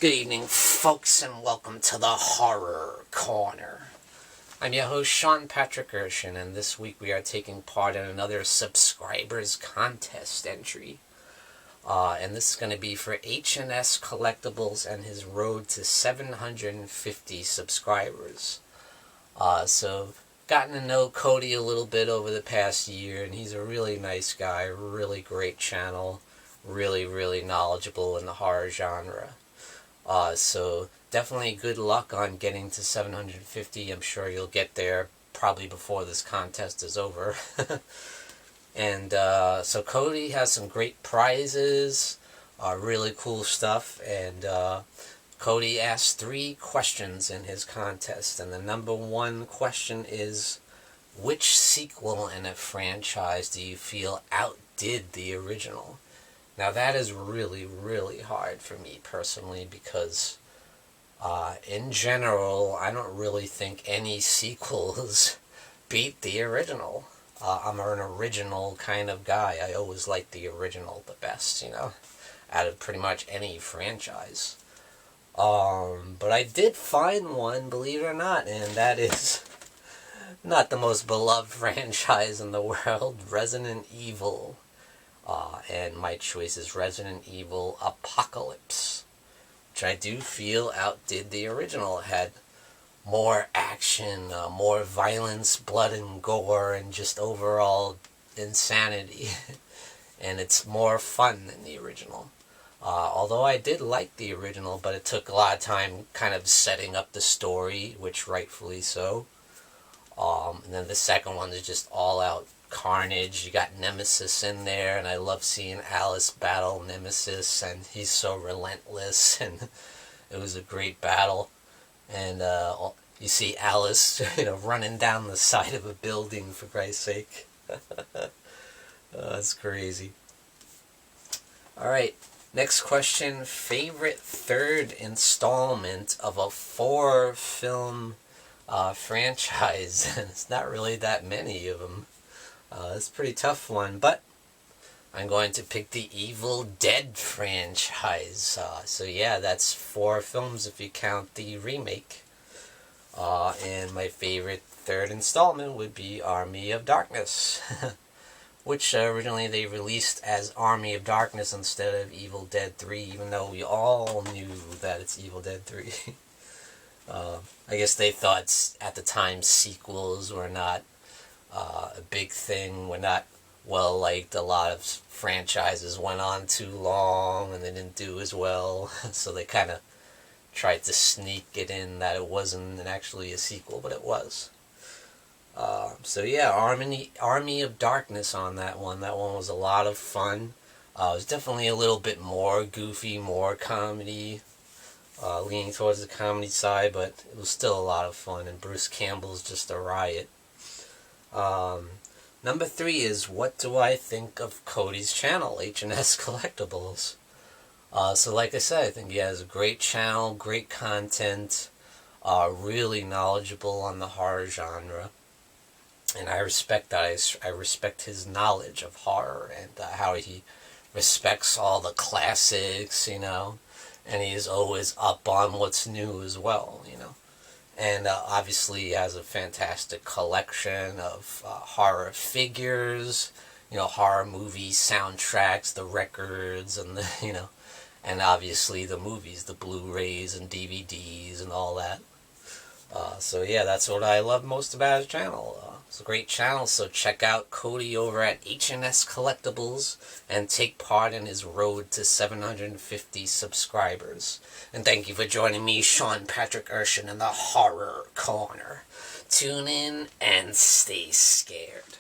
Good evening, folks, and welcome to the Horror Corner. I'm your host, Sean Patrick Urshan, and this week we are taking part in another subscribers contest entry. And this is going to be for H&S Collectibles and his road to 750 subscribers. So, gotten to know Cody a little bit over the past year, and he's a really nice guy, really great channel, really knowledgeable in the horror genre. So definitely good luck on getting to 750. I'm sure you'll get there probably before this contest is over. And so Cody has some great prizes, really cool stuff, and Cody asked 3 questions in his contest, and the number 1 question is, which sequel in a franchise do you feel outdid the original? Now that is really hard for me personally because in general I don't really think any sequels beat the original. I'm an original kind of guy. I always like the original the best, out of pretty much any franchise. But I did find one, believe it or not, and that is not the most beloved franchise in the world, Resident Evil. And my choice is Resident Evil Apocalypse, which I do feel outdid the original. It had more action, more violence, blood and gore, and just overall insanity. And it's more fun than the original. Although I did like the original, but it took a lot of time kind of setting up the story, which rightfully so. And then the second one is just all out carnage. You got Nemesis in there, and I love seeing Alice battle Nemesis, and he's so relentless, and it was a great battle. And you see Alice, running down the side of a building, for Christ's sake. That's crazy. Alright, next question. Favorite third installment of a 4-film franchise? It's not really that many of them. It's a pretty tough one, but I'm going to pick the Evil Dead franchise. So yeah, that's 4 films if you count the remake. And my favorite third installment would be Army of Darkness, which originally they released as Army of Darkness instead of Evil Dead 3, even though we all knew that it's Evil Dead 3. I guess they thought at the time sequels were not a big thing, were not well liked. A lot of franchises went on too long and they didn't do as well, so they kind of tried to sneak it in that it wasn't actually a sequel, but it was. So yeah, Army of Darkness on that one. That one was a lot of fun. It was definitely a little bit more goofy, more comedy, leaning towards the comedy side, but it was still a lot of fun, and Bruce Campbell's just a riot. Number 3 is, what do I think of Cody's channel, H&S Collectibles? So like I said, I think he has a great channel, great content, really knowledgeable on the horror genre. And I respect that. I respect his knowledge of horror and how he respects all the classics, and he's always up on what's new as well, And obviously he has a fantastic collection of horror figures, horror movie soundtracks, the records, and and obviously the movies, the Blu-rays and DVDs and all that. So yeah, that's what I love most about his channel. It's a great channel, so check out Cody over at H&S Collectibles and take part in his road to 750 subscribers. And thank you for joining me, Sean Patrick Urshan, in the Horror Corner. Tune in and stay scared.